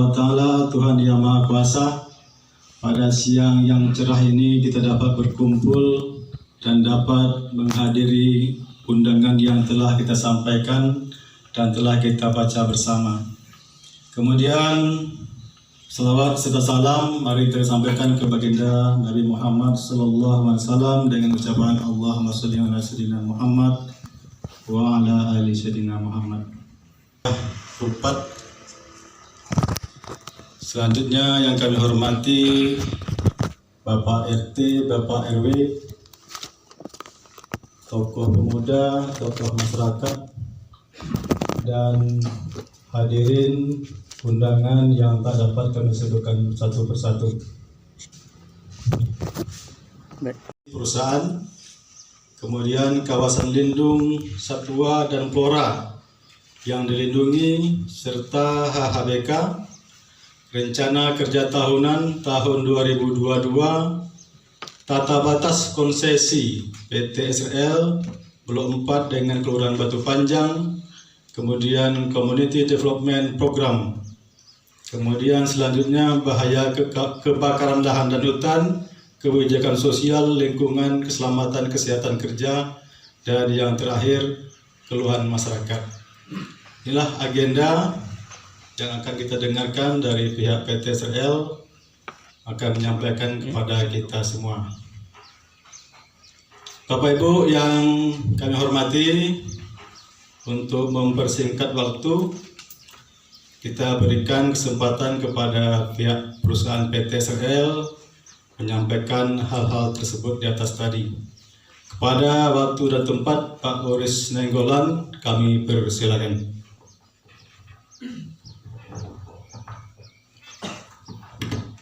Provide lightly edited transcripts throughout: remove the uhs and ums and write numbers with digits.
wa ta'ala, Tuhan yang Maha Kuasa. Pada siang yang cerah ini kita dapat berkumpul dan dapat menghadiri undangan yang telah kita sampaikan dan telah kita baca bersama. Kemudian selawat serta salam mari kita sampaikan ke baginda Nabi Muhammad sallallahu alaihi wasallam dengan ucapan Allahumma shalli ala sayyidina Muhammad wa ala ali sayyidina Muhammad. Rupat. Selanjutnya yang kami hormati Bapak RT, Bapak RW, tokoh pemuda, tokoh masyarakat, dan hadirin undangan yang tak dapat kami sebutkan satu persatu. Perusahaan, kemudian kawasan lindung satwa dan flora yang dilindungi, serta HHBK, rencana kerja tahunan tahun 2022, tata batas konsesi PT SRL Blok 4 dengan Kelurahan Batu Panjang, kemudian Community Development Program, kemudian selanjutnya bahaya kebakaran lahan dan hutan, kebijakan sosial, lingkungan, keselamatan, kesehatan kerja, dan yang terakhir keluhan masyarakat. Inilah agenda yang akan kita dengarkan dari pihak PT SRL akan menyampaikan kepada kita semua. Bapak Ibu yang kami hormati, untuk mempersingkat waktu, kita berikan kesempatan kepada pihak perusahaan PT SRL menyampaikan hal-hal tersebut di atas tadi. Kepada waktu dan tempat Pak Boris Nainggolan, kami persilakan.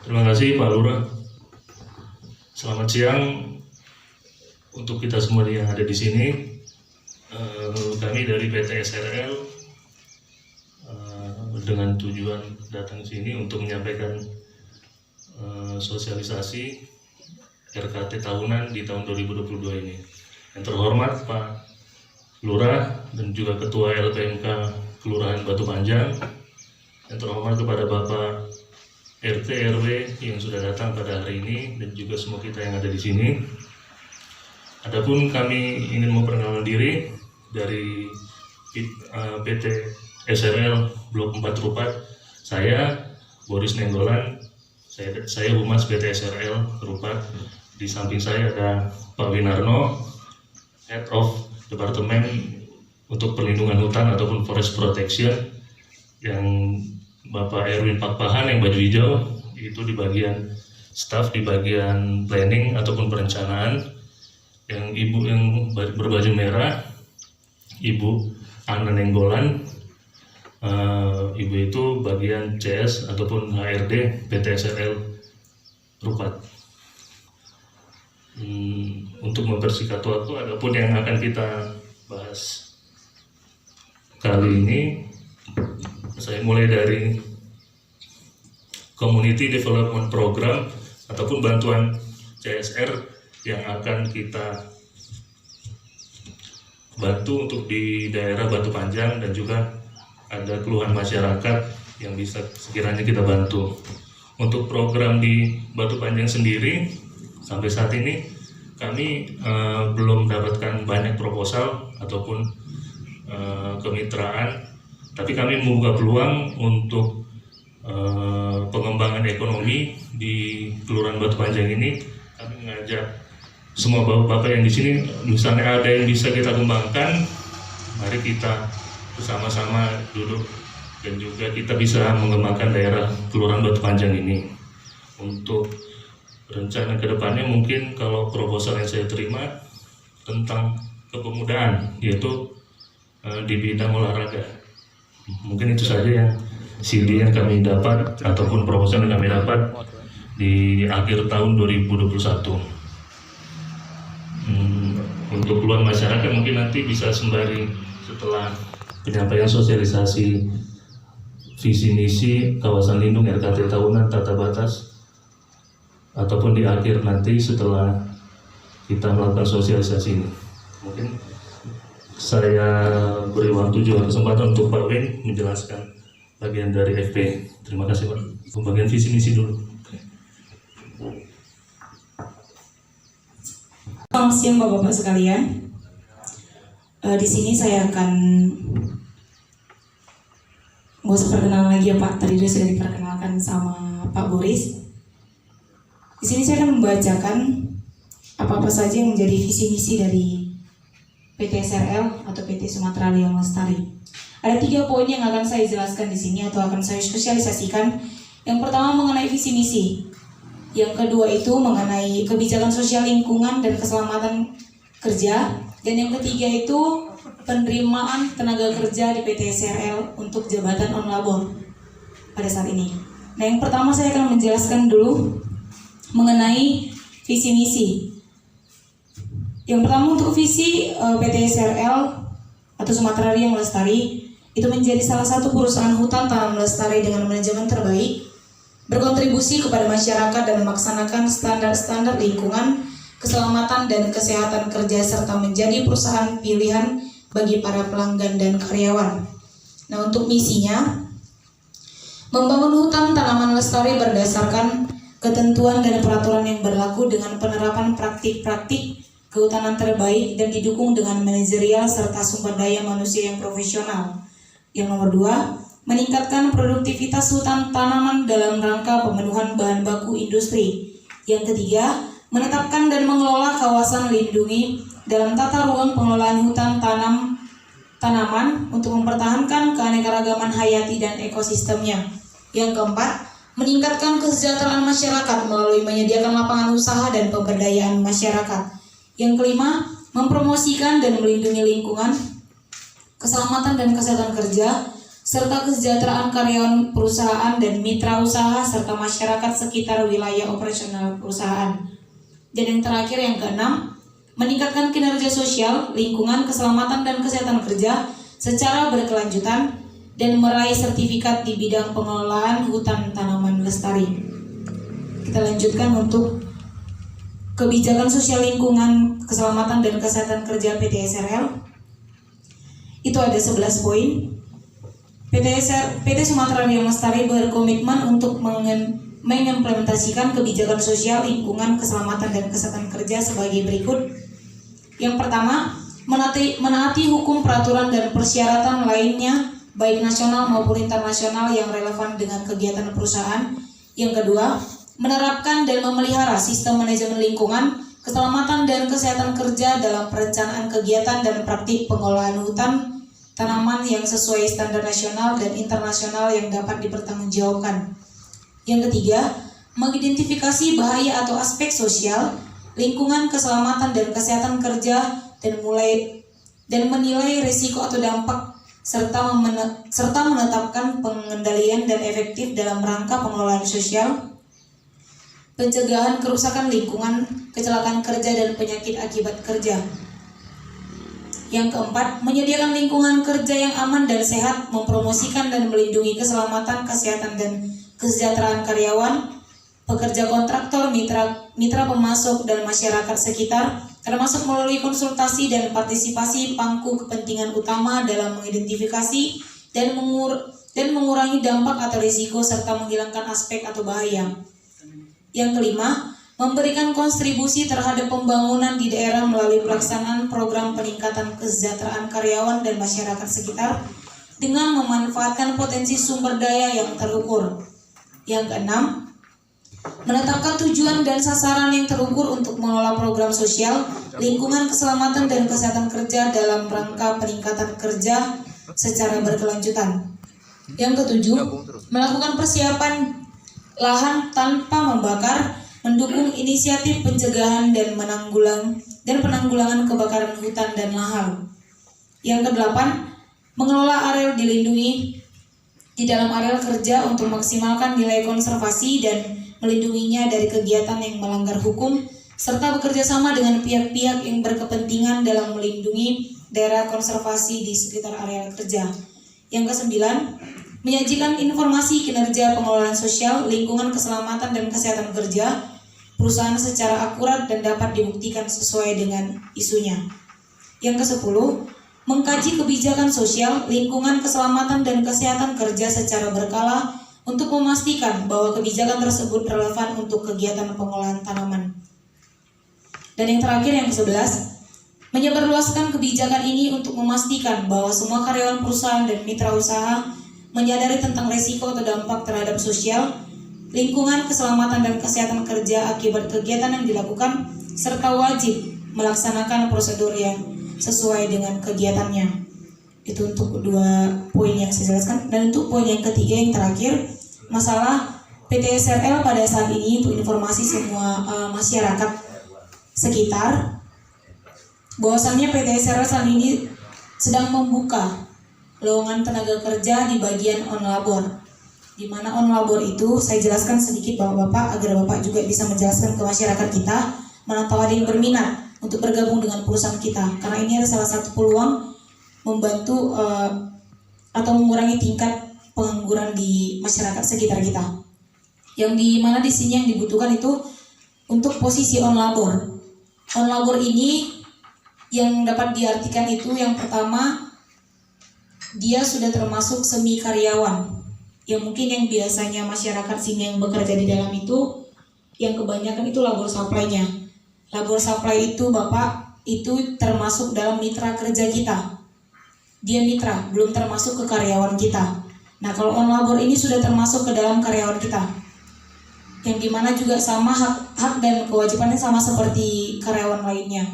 Terima kasih Pak Lurah. Selamat siang untuk kita semua yang ada di sini. Kami dari PT SRL dengan tujuan datang sini untuk menyampaikan sosialisasi RKT tahunan di tahun 2022 ini. Yang terhormat Pak Lurah dan juga Ketua LPMK Kelurahan Batu Panjang. Yang terhormat kepada Bapak RT RW yang sudah datang pada hari ini dan juga semua kita yang ada di sini. Adapun kami ingin memperkenalkan diri dari PT SRL Blok 4 Rupat. Saya Boris Nainggolan, saya Humas PT SRL Rupat. Di samping saya ada Pak Winarno, Head of Departemen untuk Perlindungan Hutan ataupun Forest Protection, yang Bapak Erwin Pakpahan yang baju hijau itu di bagian staff, di bagian planning ataupun perencanaan, yang Ibu yang berbaju merah Ibu Ana Nainggolan, Ibu itu bagian CS ataupun HRD PT SRL Rupat. Untuk mempersingkat waktu, adapun yang akan kita bahas kali ini, saya mulai dari Community Development Program ataupun bantuan CSR yang akan kita bantu untuk di daerah Batu Panjang, dan juga ada keluhan masyarakat yang bisa sekiranya kita bantu. Untuk program di Batu Panjang sendiri, sampai saat ini kami belum mendapatkan banyak proposal ataupun kemitraan, tapi kami membuka peluang untuk pengembangan ekonomi di Kelurahan Batu Panjang ini. Kami mengajak semua bapak yang di sini, misalnya ada yang bisa kita kembangkan, mari kita bersama-sama duduk dan juga kita bisa mengembangkan daerah Kelurahan Batu Panjang ini. Untuk rencana kedepannya, mungkin kalau proposal yang saya terima tentang kepemudaan, yaitu di bidang olahraga. Mungkin itu saja yang CD yang kami dapat ataupun proposal yang kami dapat di akhir tahun 2021. Untuk keluhan masyarakat mungkin nanti bisa sembari setelah penyampaian sosialisasi visi misi kawasan lindung RKT tahunan tata batas, ataupun di akhir nanti setelah kita melakukan sosialisasi ini. Mungkin saya beri waktu juga kesempatan untuk Pak Win menjelaskan bagian dari FP. Terima kasih Pak. Pembagian visi misi dulu. Selamat siang Bapak-Bapak sekalian. Di sini saya akan nggak usah perkenalan lagi ya Pak. Tadi sudah diperkenalkan sama Pak Boris. Di sini saya akan membacakan apa-apa saja yang menjadi visi misi dari PT SRL atau PT Sumatera Liang Lestari. Ada 3 poin yang akan saya jelaskan di sini atau akan saya sosialisasikan. Yang pertama mengenai visi misi. Yang kedua itu mengenai kebijakan sosial lingkungan dan keselamatan kerja. Dan yang ketiga itu penerimaan tenaga kerja di PT SRL untuk jabatan on labor pada saat ini. Nah, yang pertama saya akan menjelaskan dulu mengenai visi misi. Yang pertama untuk visi PT SRL atau Sumatera Liang Lestari itu menjadi salah satu perusahaan hutan tanam lestari dengan manajemen terbaik, berkontribusi kepada masyarakat dan melaksanakan standar-standar lingkungan, keselamatan dan kesehatan kerja serta menjadi perusahaan pilihan bagi para pelanggan dan karyawan. Nah, untuk misinya membangun hutan tanaman lestari berdasarkan ketentuan dan peraturan yang berlaku dengan penerapan praktik-praktik kehutanan terbaik dan didukung dengan manajerial serta sumber daya manusia yang profesional. Yang nomor 2, meningkatkan produktivitas hutan tanaman dalam rangka pemenuhan bahan baku industri. Yang ketiga, menetapkan dan mengelola kawasan lindungi dalam tata ruang pengelolaan hutan tanaman untuk mempertahankan keanekaragaman hayati dan ekosistemnya. Yang keempat, meningkatkan kesejahteraan masyarakat melalui menyediakan lapangan usaha dan pemberdayaan masyarakat. Yang kelima, mempromosikan dan melindungi lingkungan, keselamatan dan kesehatan kerja, serta kesejahteraan karyawan perusahaan dan mitra usaha serta masyarakat sekitar wilayah operasional perusahaan. Dan yang terakhir yang keenam, meningkatkan kinerja sosial, lingkungan, keselamatan dan kesehatan kerja secara berkelanjutan dan meraih sertifikat di bidang pengelolaan hutan tanaman lestari. Kita lanjutkan untuk kebijakan sosial lingkungan, keselamatan dan kesehatan kerja PT SRL. Itu ada 11 poin. PT Sumatera Liang Lestari berkomitmen untuk mengimplementasikan kebijakan sosial lingkungan, keselamatan dan kesehatan kerja sebagai berikut. Yang pertama, menaati hukum, peraturan dan persyaratan lainnya baik nasional maupun internasional yang relevan dengan kegiatan perusahaan. Yang kedua, menerapkan dan memelihara sistem manajemen lingkungan, keselamatan dan kesehatan kerja dalam perencanaan kegiatan dan praktik pengelolaan hutan tanaman yang sesuai standar nasional dan internasional yang dapat dipertanggungjawabkan. Yang ketiga, mengidentifikasi bahaya atau aspek sosial, lingkungan, keselamatan dan kesehatan kerja dan menilai risiko atau dampak serta menetapkan pengendalian dan efektif dalam rangka pengelolaan sosial, pencegahan kerusakan lingkungan, kecelakaan kerja dan penyakit akibat kerja. Yang keempat, menyediakan lingkungan kerja yang aman dan sehat, mempromosikan dan melindungi keselamatan, kesehatan dan kesejahteraan karyawan, pekerja kontraktor, mitra pemasok dan masyarakat sekitar, termasuk melalui konsultasi dan partisipasi pangku kepentingan utama dalam mengidentifikasi dan mengurangi dampak atau risiko serta menghilangkan aspek atau bahaya. Yang kelima, memberikan kontribusi terhadap pembangunan di daerah melalui pelaksanaan program peningkatan kesejahteraan karyawan dan masyarakat sekitar dengan memanfaatkan potensi sumber daya yang terukur. Yang keenam, menetapkan tujuan dan sasaran yang terukur untuk mengelola program sosial, lingkungan, keselamatan dan kesehatan kerja dalam rangka peningkatan kerja secara berkelanjutan. Yang ketujuh, melakukan persiapan lahan tanpa membakar, mendukung inisiatif pencegahan dan penanggulangan kebakaran hutan dan lahan. Yang kedelapan, mengelola areal dilindungi di dalam areal kerja untuk maksimalkan nilai konservasi dan melindunginya dari kegiatan yang melanggar hukum, serta bekerja sama dengan pihak-pihak yang berkepentingan dalam melindungi daerah konservasi di sekitar areal kerja. Yang kesembilan, menyajikan informasi kinerja pengelolaan sosial, lingkungan, keselamatan dan kesehatan kerja perusahaan secara akurat dan dapat dibuktikan sesuai dengan isunya. Yang kesepuluh, mengkaji kebijakan sosial, lingkungan, keselamatan, dan kesehatan kerja secara berkala untuk memastikan bahwa kebijakan tersebut relevan untuk kegiatan pengolahan tanaman. Dan yang terakhir, yang ke-11, menyebarluaskan kebijakan ini untuk memastikan bahwa semua karyawan perusahaan dan mitra usaha menyadari tentang resiko atau dampak terhadap sosial, lingkungan, keselamatan, dan kesehatan kerja akibat kegiatan yang dilakukan, serta wajib melaksanakan prosedur yang sesuai dengan kegiatannya. Itu untuk 2 poin yang saya jelaskan. Dan untuk poin yang ketiga, yang terakhir, masalah PT SRL pada saat ini, untuk informasi semua masyarakat sekitar, bahwasannya PT SRL saat ini sedang membuka lowongan tenaga kerja di bagian on-labor. Di mana on-labor itu saya jelaskan sedikit Bapak-Bapak agar Bapak juga bisa menjelaskan ke masyarakat kita, mana tahu ada yang berminat untuk bergabung dengan perusahaan kita, karena ini adalah salah satu peluang membantu atau mengurangi tingkat pengangguran di masyarakat sekitar kita. Yang di mana di sini yang dibutuhkan itu untuk posisi on labor. On labor ini yang dapat diartikan itu yang pertama, dia sudah termasuk semi karyawan. Yang mungkin yang biasanya masyarakat sini yang bekerja di dalam itu, yang kebanyakan itu labor supply-nya. Labor supply itu Bapak, itu termasuk dalam mitra kerja kita. Dia mitra, belum termasuk ke karyawan kita. Nah, kalau on labor ini sudah termasuk ke dalam karyawan kita, yang dimana juga sama hak dan kewajibannya sama seperti karyawan lainnya.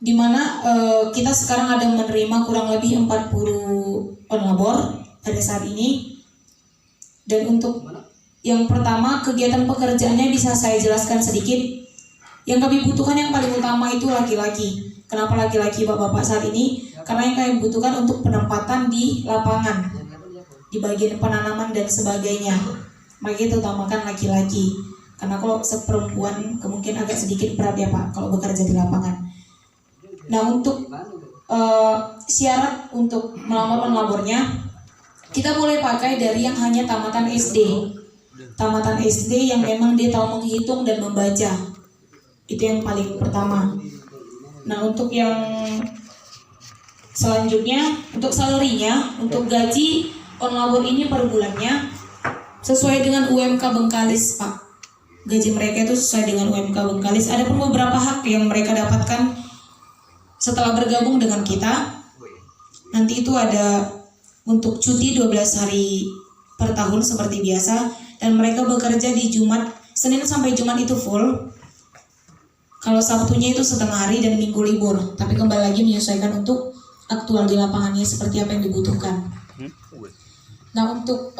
Dimana kita sekarang ada menerima kurang lebih 40 on labor pada saat ini. Dan untuk yang pertama, kegiatan pekerjaannya bisa saya jelaskan sedikit. Yang kami butuhkan yang paling utama itu laki-laki. Kenapa laki-laki Bapak-Bapak saat ini? Karena yang kami butuhkan untuk penempatan di lapangan, di bagian penanaman dan sebagainya. Maka kita utamakan laki-laki. Karena kalau seperempuan kemungkinan agak sedikit berat ya Pak kalau bekerja di lapangan. Nah, untuk syarat untuk melamar on-labornya, kita boleh pakai dari yang hanya tamatan SD. Tamatan SD yang memang dia tahu menghitung dan membaca. Itu yang paling pertama. Nah, untuk yang selanjutnya, untuk salary-nya, untuk gaji on labor ini per bulannya sesuai dengan UMK Bengkalis, Pak. Gaji mereka itu sesuai dengan UMK Bengkalis. Ada pun beberapa hak yang mereka dapatkan setelah bergabung dengan kita. Nanti itu ada untuk cuti 12 hari per tahun seperti biasa, dan mereka bekerja di Jumat, Senin sampai Jumat itu full. Kalau Sabtunya itu setengah hari dan Minggu libur, tapi kembali lagi menyesuaikan untuk aktual di lapangannya seperti apa yang dibutuhkan. Nah, untuk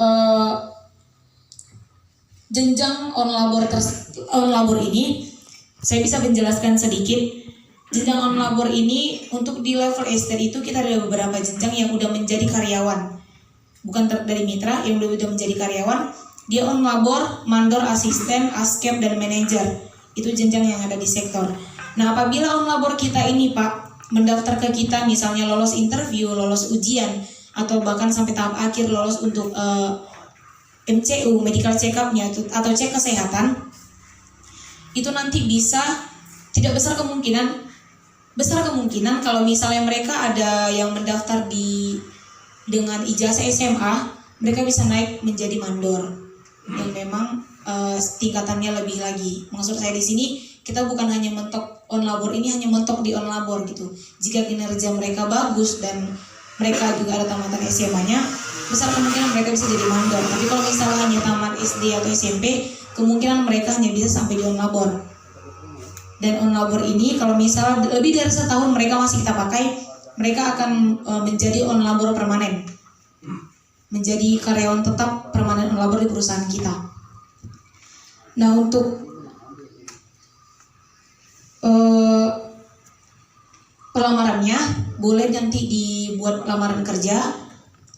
jenjang on labor ini saya bisa menjelaskan sedikit. Jenjang on labor ini untuk di level estate itu kita ada beberapa jenjang yang udah menjadi karyawan, bukan dari mitra, yang udah menjadi karyawan. Dia on labor, mandor, asisten, askep, dan manajer. Itu jenjang yang ada di sektor. Nah, apabila on labor kita ini Pak mendaftar ke kita, misalnya lolos interview, lolos ujian, atau bahkan sampai tahap akhir lolos untuk MCU, medical check-up-nya atau cek kesehatan, itu nanti bisa tidak besar kemungkinan kalau misalnya mereka ada yang mendaftar dengan ijazah SMA, mereka bisa naik menjadi mandor yang memang tingkatannya lebih lagi. Maksud saya di sini kita bukan hanya mentok on labor ini, hanya mentok di on labor gitu. Jika kinerja mereka bagus dan mereka juga ada tamatan SMA-nya, besar kemungkinan mereka bisa jadi mandor. Tapi kalau misalnya hanya tamat SD atau SMP, kemungkinan mereka hanya bisa sampai di on labor. Dan on labor ini kalau misalnya lebih dari setahun mereka masih kita pakai, mereka akan menjadi on labor permanen, menjadi karyawan tetap permanen on labor di perusahaan kita. Nah, untuk pelamarannya boleh nanti dibuat lamaran kerja,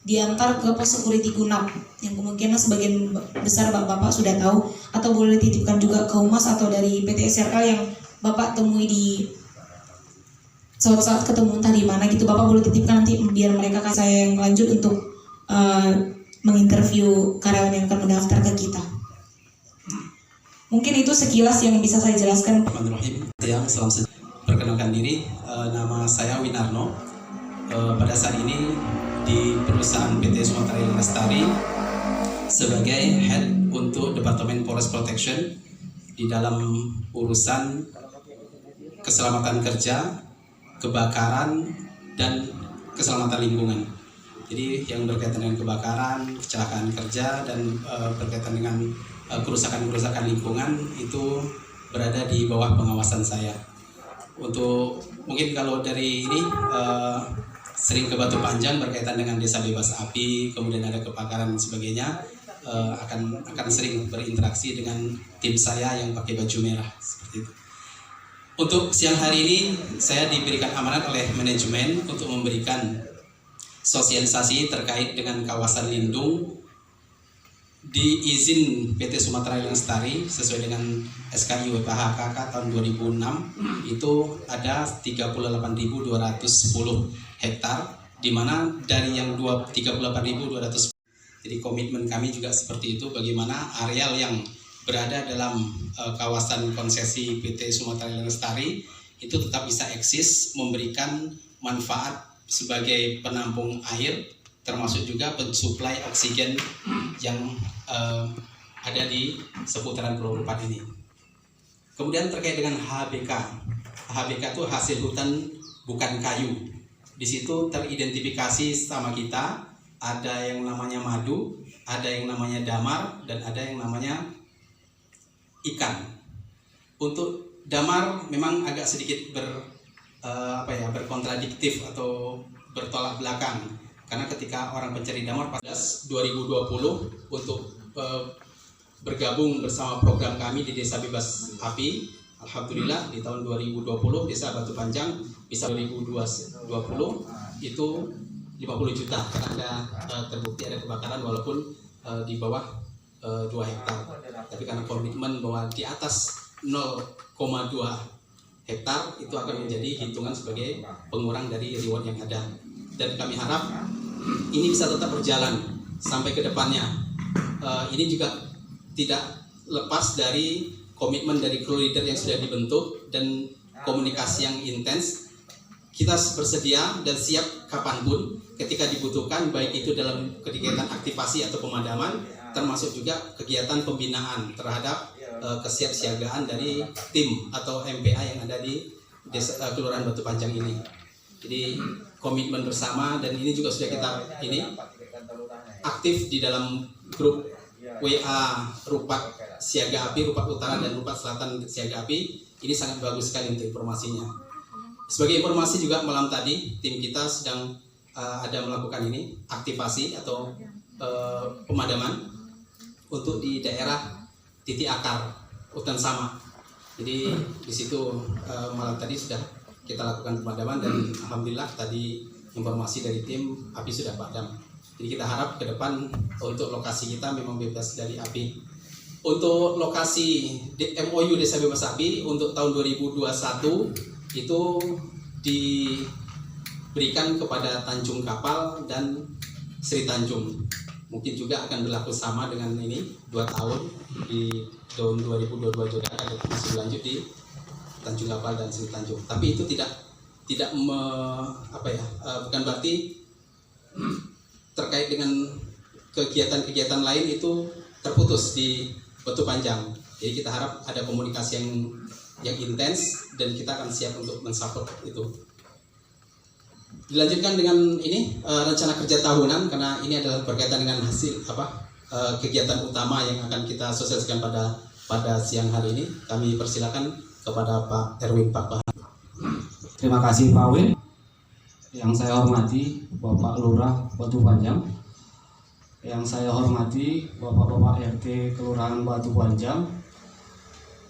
diantar ke pos security Gunap yang kemungkinan sebagian besar Bapak sudah tahu, atau boleh dititipkan juga ke Humas atau dari PT SRL yang Bapak temui di suatu saat ketemu entah di mana gitu. Bapak boleh titipkan nanti biar mereka kasih saya yang lanjut untuk menginterview karyawan yang akan mendaftar ke kita. Mungkin itu sekilas yang bisa saya jelaskan. Bismillahirrahmanirrahim. Salam sejahtera. Perkenalkan memperkenalkan diri. Nama saya Winarno. Pada saat ini di perusahaan PT Sumatera Hill Lestari sebagai head untuk Departemen Forest Protection di dalam urusan keselamatan kerja, kebakaran, dan keselamatan lingkungan. Jadi yang berkaitan dengan kebakaran, kecelakaan kerja, dan berkaitan dengan kerusakan-kerusakan lingkungan itu berada di bawah pengawasan saya. Untuk mungkin kalau dari ini sering ke Batu Panjang berkaitan dengan desa bebas api, kemudian ada kebakaran dan sebagainya, akan sering berinteraksi dengan tim saya yang pakai baju merah seperti itu. Untuk siang hari ini saya diberikan amanat oleh manajemen untuk memberikan sosialisasi terkait dengan kawasan lindung di izin PT Sumatera Hill Lestari sesuai dengan SKI WPHKK tahun 2006 itu ada 38.210 hektar, di mana dari yang 38.210, jadi komitmen kami juga seperti itu, bagaimana areal yang berada dalam kawasan konsesi PT Sumatera Hill Lestari itu tetap bisa eksis, memberikan manfaat sebagai penampung air, termasuk juga pensuplai oksigen yang ada di seputaran Pulau Rupat ini. Kemudian terkait dengan HBK. HBK itu hasil hutan bukan kayu. Di situ teridentifikasi sama kita, ada yang namanya madu, ada yang namanya damar, dan ada yang namanya ikan. Untuk damar memang agak sedikit berkontradiktif atau bertolak belakang. Karena ketika orang pencari damar pada 2020 untuk bergabung bersama program kami di Desa Bebas Api, alhamdulillah di tahun 2020 Desa Batu Panjang bisa 2020 itu 50 juta karena ada terbukti ada kebakaran walaupun di bawah 2 hektar. Tapi karena komitmen bahwa di atas 0,2 hektar itu akan menjadi hitungan sebagai pengurang dari reward yang ada. Dan kami harap ini bisa tetap berjalan sampai ke depannya. Ini juga tidak lepas dari komitmen dari crew leader yang sudah dibentuk dan komunikasi yang intens. Kita bersedia dan siap kapanpun ketika dibutuhkan, baik itu dalam kegiatan aktivasi atau pemadaman, termasuk juga kegiatan pembinaan terhadap kesiapsiagaan dari tim atau MPA yang ada di Kelurahan Batu Panjang ini. Jadi komitmen bersama, dan ini juga sudah kita aktif di dalam grup WA Rupat Siaga Api, Rupat Utara dan Rupat Selatan Siaga Api. Ini sangat bagus sekali untuk informasinya. Sebagai informasi juga malam tadi tim kita sedang ada melakukan ini aktivasi atau pemadaman untuk di daerah titik akar hutan sama. Jadi di situ malam tadi sudah kita lakukan pemadaman dan alhamdulillah tadi informasi dari tim api sudah padam. Jadi kita harap ke depan untuk lokasi kita memang bebas dari api. Untuk lokasi MOU Desa Bebas Api untuk tahun 2021 itu diberikan kepada Tanjung Kapal dan Sri Tanjung. Mungkin juga akan berlaku sama dengan ini 2 tahun di tahun 2022 juga akan masih lanjut di Tanjung Kapal dan Sri Tanjung. Tapi itu bukan berarti terkait dengan kegiatan-kegiatan lain itu terputus di Batu Panjang. Jadi kita harap ada komunikasi yang intens dan kita akan siap untuk mensupport itu. Dilanjutkan dengan ini rencana kerja tahunan, karena ini adalah berkaitan dengan hasil kegiatan utama yang akan kita sosialisasikan pada siang hari ini. Kami persilakan kepada Pak Erwin Pak Bahan. Terima kasih Pak Win. Yang saya hormati Bapak Lurah Batu Panjang, yang saya hormati Bapak-Bapak RT Kelurahan Batu Panjang,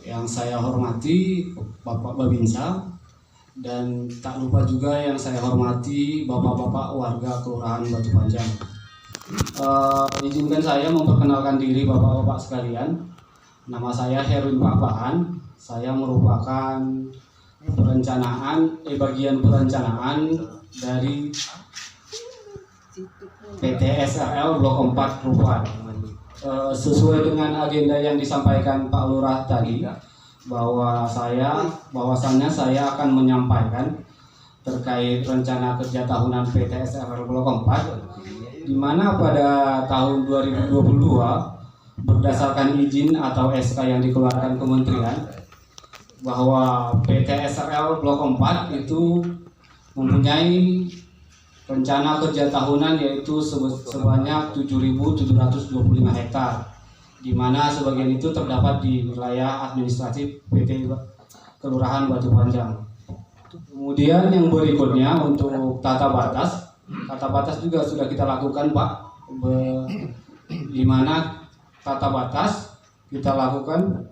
yang saya hormati Bapak Babinsa, dan tak lupa juga yang saya hormati Bapak-Bapak warga Kelurahan Batu Panjang. Izinkan saya memperkenalkan diri Bapak-Bapak sekalian. Nama saya Herwin Pak Bahan. Saya merupakan bagian perencanaan dari PT SRL Blok 4 Rupat. Sesuai dengan agenda yang disampaikan Pak Lurah tadi, bahwasannya saya akan menyampaikan terkait rencana kerja tahunan PT SRL Blok 4, di mana pada tahun 2022 berdasarkan izin atau SK yang dikeluarkan Kementerian bahwa PT SRL Blok 4 itu mempunyai rencana kerja tahunan yaitu sebanyak 7.725 hektar, di mana sebagian itu terdapat di wilayah administratif PT Kelurahan Batu Panjang. Kemudian yang berikutnya untuk tata batas juga sudah kita lakukan, Pak, di mana tata batas kita lakukan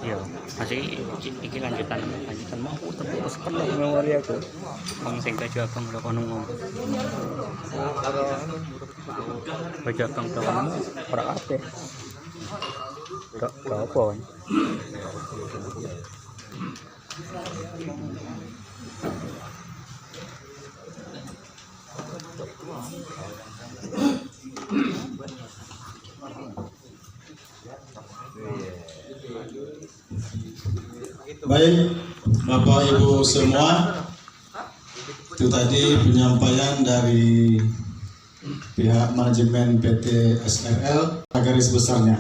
Iya, masih iki lanjutan mau terus perlu memori aku. Bang sing baju abang lho kono ngomong. Baju abang to kono ora akeh. Kok apa? Baik, Bapak Ibu semua, itu tadi penyampaian dari pihak manajemen PT SRL garis besarnya.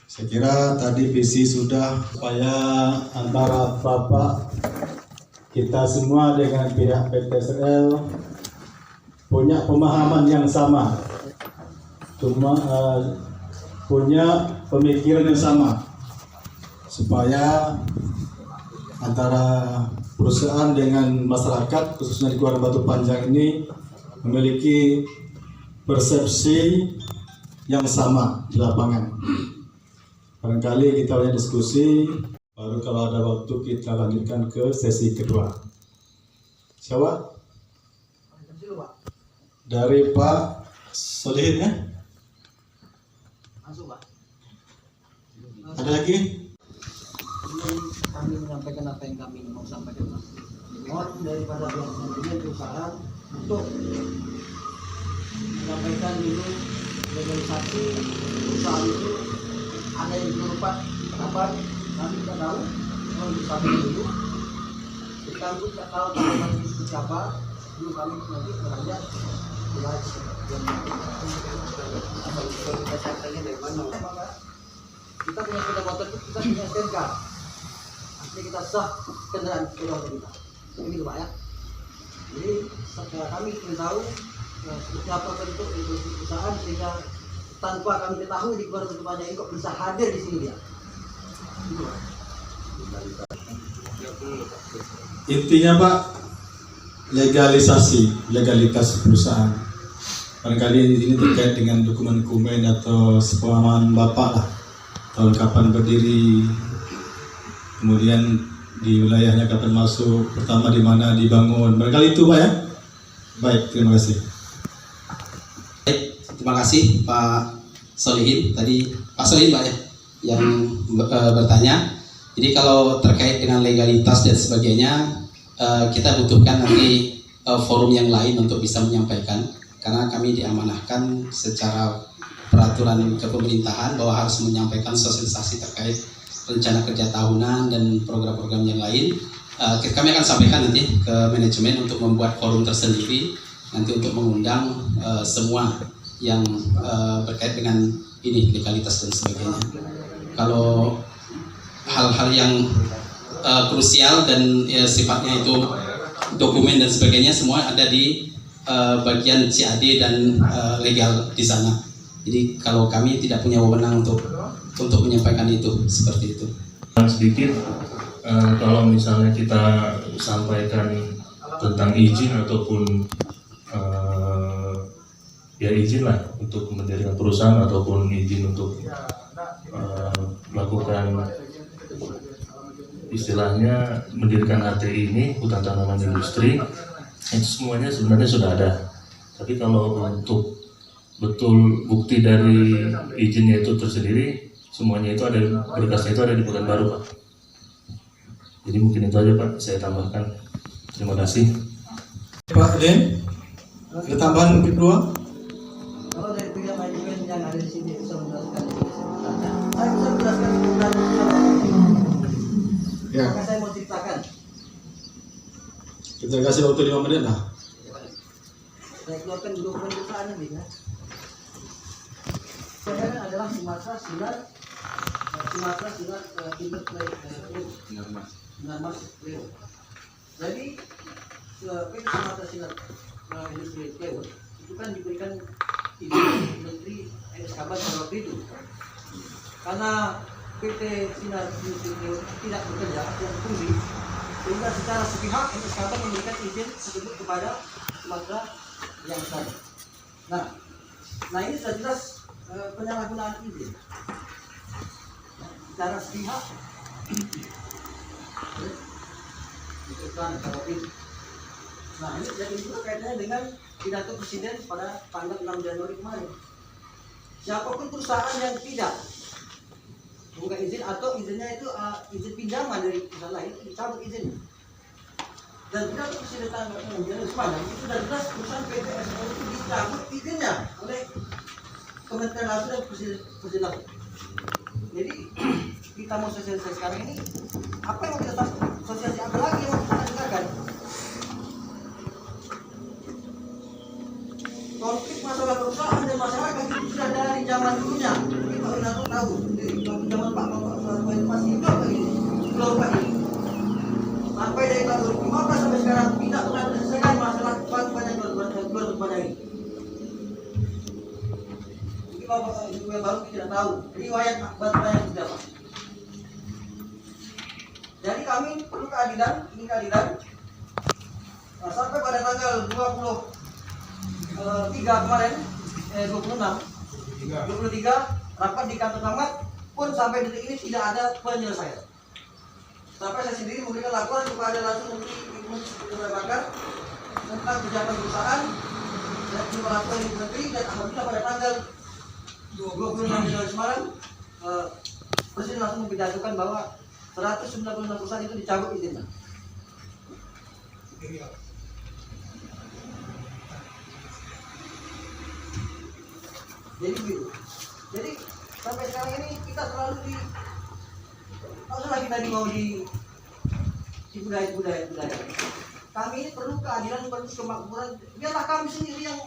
Saya kira tadi visi sudah supaya antara Bapak kita semua dengan pihak PT SRL punya pemahaman yang sama, punya pemikiran yang sama, supaya antara perusahaan dengan masyarakat khususnya di Kelurahan Batu Panjang ini memiliki persepsi yang sama di lapangan. Barangkali kita punya diskusi, baru kalau ada waktu kita lanjutkan ke sesi kedua. Siapa? Dari Pak Solihin ya? Ada lagi? Kami menyampaikan apa yang kami mau sampaikan. Mohon daripada pihak manajemen perusahaan untuk menyampaikan dulu legalisasi perusahaan itu ada yang berupa kapan kami tidak tahu. Mohon disampaikan dulu. Kita pun tidak tahu bagaimana seperti apa. Dulu kami nanti beranjak jelas dan apa kita sampaikan dari mana. Kita punya sepeda motor itu kita punya STNK. Artinya kita sah kendaraan sepeda motor kita. Begitu Pak ya. Jadi setelah kami ingin tahu seperti apa bentuk perusahaan sehingga tanpa kami ketahui di Kelurahan Batu Panjang ini kok bisa hadir di sini dia. Gitu Pak. Intinya Pak, legalitas perusahaan. Barangkali ini terkait dengan dokumen-dokumen atau sepemahaman Bapak lah. Tahun kapan berdiri, kemudian di wilayahnya kapan masuk, pertama di mana dibangun. Barangkali itu Pak ya. Baik, terima kasih. Baik, terima kasih Pak Solihin. Tadi Pak Solihin Pak ya yang bertanya. Jadi kalau terkait dengan legalitas dan sebagainya, kita butuhkan nanti forum yang lain untuk bisa menyampaikan, karena kami diamanahkan secara peraturan kepemerintahan bahwa harus menyampaikan sosialisasi terkait rencana kerja tahunan dan program-program yang lain. Kami akan sampaikan nanti ke manajemen untuk membuat forum tersendiri nanti untuk mengundang semua yang berkait dengan ini legalitas dan sebagainya. Kalau hal-hal yang krusial dan sifatnya itu dokumen dan sebagainya semua ada di bagian CAD dan legal di sana. Jadi kalau kami tidak punya wewenang untuk menyampaikan itu seperti itu. Sedikit, kalau misalnya kita sampaikan tentang izin ataupun ya izin lah untuk mendirikan perusahaan ataupun izin untuk melakukan istilahnya mendirikan HTI ini, hutan tanaman industri, itu semuanya sebenarnya sudah ada. Tapi kalau untuk betul bukti dari izinnya itu tersendiri, semuanya itu ada, berkasnya itu ada di Pekanbaru Pak. Jadi mungkin itu aja Pak saya tambahkan. Terima kasih. Pak Den, ada tambahan kedua? Kalau dari tiga majikan yang ada di sini bisa menjelaskan di sini, saya bisa menjelaskan program Ya, maka saya mau ceritakan. kita kasih waktu 5 menit lah. Saya keluarkan dokumen perusahaan ini ya. Saya adalah Sumatera Sinar Timber Sinarmas Leo. Jadi PT Sumatera Sinar Industri Leo itu kan diberikan izin Menteri SKB pada waktu itu. Karena PT Sinar Industri Leo tidak bekerja atau berfungsi, sehingga secara sepihak SKB memberikan izin tersebut kepada Sumatera yang sama. Nah ini sudah jelas penyalahgunaan izin secara sepihak. Nah ini jadi juga kaitannya dengan pidato Presiden pada tanggal 6 Januari kemarin. Siapapun perusahaan yang tidak membuka izin atau izinnya itu izin pinjaman dari perusahaan lain, dicabut izinnya. Dan pidato Presiden tanggal 6 Januari kemarin itu sudah jelas perusahaan PT SMO itu dicabut izinnya oleh Kementerian Langsung dan Presiden Langsung. Jadi kita mau sosialisasi sekarang ini, apa yang mau kita sosialisasi, apa lagi yang mau kita dengarkan? Konflik masalah perusahaan dan masyarakat itu sudah dari zaman dulunya. Kita udah tahu, dari zaman Pak masih hidup lagi, belum Pak ini. Sampai dari tahun 2015 sampai sekarang tidak pernah diselesaikan masalah banyak kepada ini. Bapak Ibu yang baru tidak tahu riwayat batu-batu yang tidak Pak. Jadi kami perlu keadilan, ingin keadilan. Nah, sampai pada tanggal 23 kemarin, 23 rapat di kantor camat pun sampai detik ini tidak ada penyelesaian. Sampai saya sendiri memberikan laporan kepada langsung Menteri Bakar tentang kebijakan perusahaan dan laporan Ibu Menteri, dan alhamdulillah pada tanggal 26 Januari Semarang, Presiden langsung mempidatokan bahwa 196 perusahaan itu dicabut izinnya. Jadi begitu. Jadi sampai sekarang ini kita selalu di, tak usah lagi tadi mau di budaya. Kami ini perlu keadilan, perlu kemakmuran. Biarlah kami sendiri yang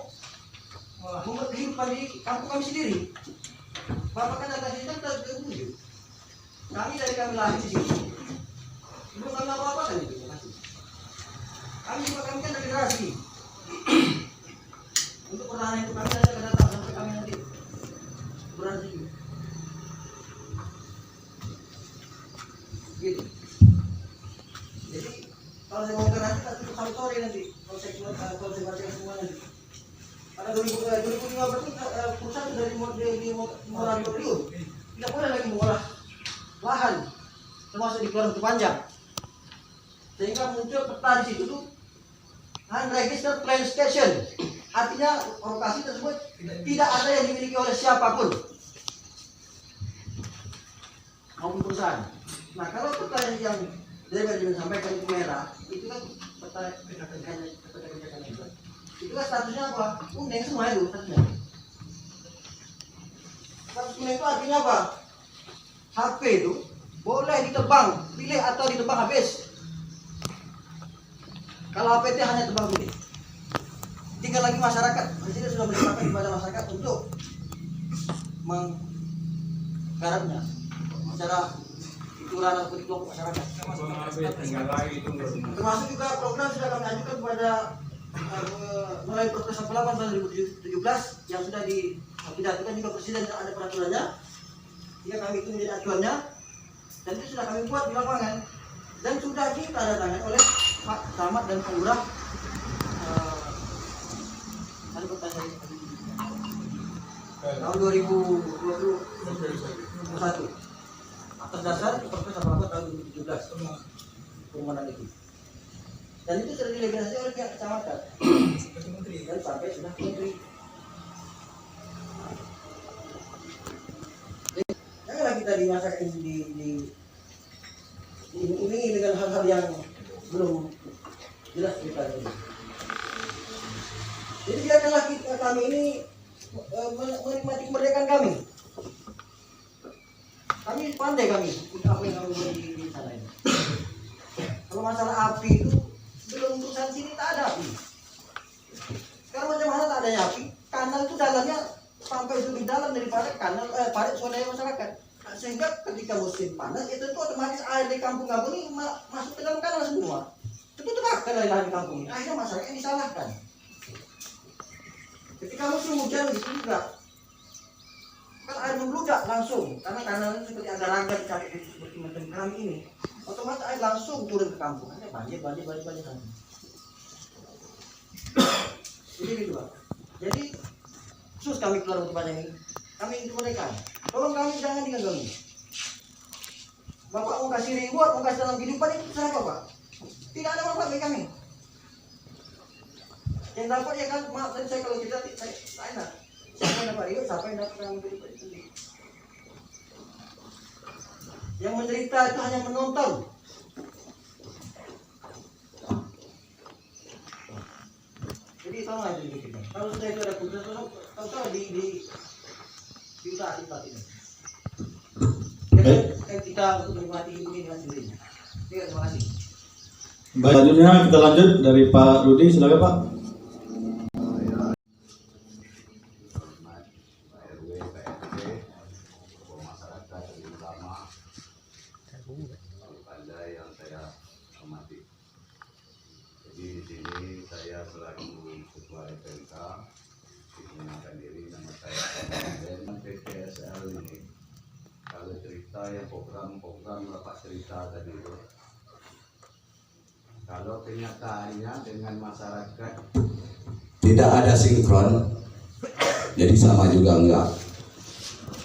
membuat kehidupan di kampung kami sendiri. Bapak kan datang sini kita setuju. Kami lahir di sini. Belum kami apa-apa kan itu. Kami kan dari generasi. Untuk pertahanan itu kami ada datang sampai kami nanti berani. Gitu. Jadi kalau saya mau nanti kita tutup sampai sore nanti. Kalau saya baca semua nanti. Pada 2015 itu perusahaan sudah mengolah triliun, tidak boleh lagi mengolah lahan, termasuk di Kelurahan Batu Panjang. Sehingga muncul peta di situ tuh unregistered plan station, artinya lokasi tersebut tidak ada yang dimiliki oleh siapapun maupun perusahaan. Nah kalau peta yang dari sampaikan itu merah, itu kan peta itu kan statusnya apa? Kuning semua itu statusnya. Status kuning itu artinya apa? HP itu boleh ditebang, pilih atau ditebang habis. Kalau HP itu hanya tebang pilih. Tinggal lagi masyarakat. Presiden sudah beritakan kepada masyarakat untuk menggarapnya secara ituran atau di kelompok masyarakat. Termasuk juga program sudah kami ajukan kepada melalui Perpres 8 tahun 2017 yang sudah dipidatokan juga Presiden dan ada peraturannya. Jika kami itu menjadi acuannya, dan itu sudah kami buat di lapangan dan sudah ditandatangani oleh Pak Camat dan Pak Lurah. Tahun 2021 atas dasar Perpres 8 tahun 2017 permohonan itu. Dan itu sudah dilegalisasi oleh pihak kecamatan dan sampai sudah ke menteri. Jangan lagi kita di masyarakat ini dengan hal-hal yang belum jelas kita ini. Jadi biarkanlah kami ini menikmati kemerdekaan kami. Kami pandai kami apa yang kami buat di sana ini. Kalau masalah api itu belum urusan sini tak ada api. Sekarang macam mana tak adanya api? Kanal itu dalamnya sampai lebih dalam daripada kanal parit swadaya masyarakat. Sehingga ketika musim panas itu otomatis air di kampung-kampung ini masuk ke dalam kanal semua. Itu terbakar lain di kampung ini. Akhirnya masyarakat yang disalahkan. Ketika musim hujan di sini juga kan air membludak langsung karena kanalnya seperti ada rangka dicari seperti macam kami ini. Otomatis air langsung turun ke kampung. Ada banjir. Jadi gitu Pak. Jadi khusus kami keluar untuk banyak ini. Kami itu mereka. Tolong kami jangan diganggu. Bapak mau kasih reward, mau kasih dalam kehidupan itu terserah Bapak. Tidak ada manfaat bagi kami. Yang dapat ya kan, maaf tadi saya kalau kita saya enak. Siapa yang dapat reward, siapa yang dapat dalam kehidupan itu. Yang menderita itu hanya menonton. Jadi tahu aja kita. Kalau sudah itu ada keputusan, tahu di usaha ini. Kita untuk menikmati ini dengan sendirinya. Terima kasih. Baik, selanjutnya kita lanjut dari Pak Rudi, silakan Pak. Jadi di sini saya selaku Ketua FMK menggunakan diri, nama saya dan PTSL ini. Kalau cerita yang program Bapak cerita tadi itu, kalau kenyataannya dengan masyarakat tidak ada sinkron, jadi sama juga enggak.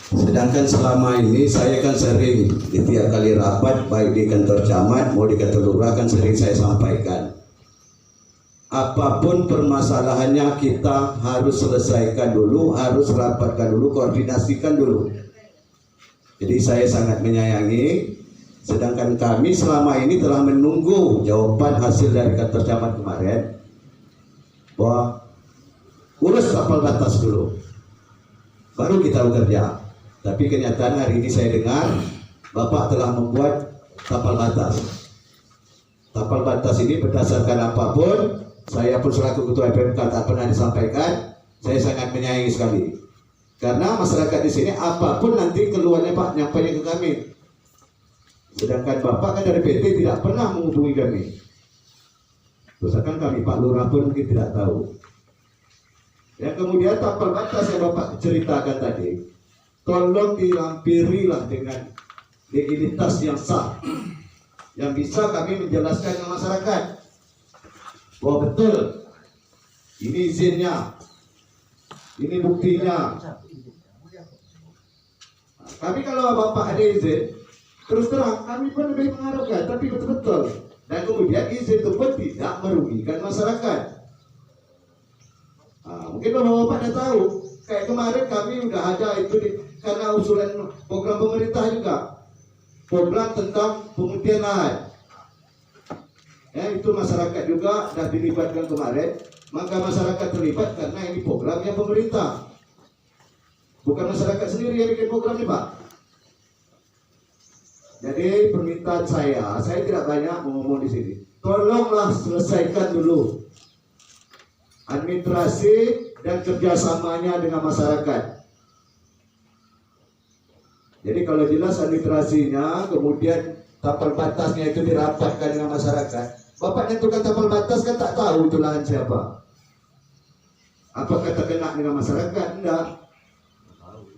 Sedangkan selama ini saya kan sering di tiap kali rapat, baik di kantor camat mau di kantor lurah, kan sering saya sampaikan, apapun permasalahannya kita harus selesaikan dulu, harus rapatkan dulu, koordinasikan dulu. Jadi saya sangat menyayangi, sedangkan kami selama ini telah menunggu jawaban hasil dari kantor camat kemarin bahwa urus tapal batas dulu, baru kita bekerja. Tapi kenyataan hari ini saya dengar Bapak telah membuat tapal batas. Tapal batas ini berdasarkan apapun, saya pun selaku Ketua FMK tak pernah disampaikan, saya sangat menyayangi sekali. Karena masyarakat di sini apapun nanti keluarnya Pak nyampaikan ke kami. Sedangkan Bapak kan dari PT tidak pernah menghubungi kami. Misalkan kami Pak Lurah pun mungkin tidak tahu. Yang kemudian tapal batas yang Bapak ceritakan tadi, tolong dilampirilah dengan legalitas yang sah, yang bisa kami menjelaskan ke masyarakat bahwa betul ini izinnya, ini buktinya. Tapi kalau Bapak ada izin, terus terang kami pun lebih mengharapkan, tapi betul-betul, dan kemudian izin itu pun tidak merugikan masyarakat. Mungkin Bapak tidak tahu, kayak kemarin kami udah ada itu karena usulan program pemerintah juga, program tentang pemutihan lahan. Itu masyarakat juga sudah dilibatkan kemarin, maka masyarakat terlibat karena ini programnya pemerintah, bukan masyarakat sendiri yang bikin program ini Pak. Jadi permintaan saya tidak banyak ngomong di sini. Tolonglah selesaikan dulu administrasi dan kerjasamanya dengan masyarakat. Jadi kalau jelas administrasinya, kemudian tapal batasnya itu dirapatkan dengan masyarakat. Bapak nentukan tapal batas kan tak tahu itu lahan siapa. Apakah terkena dengan masyarakat? Enggak.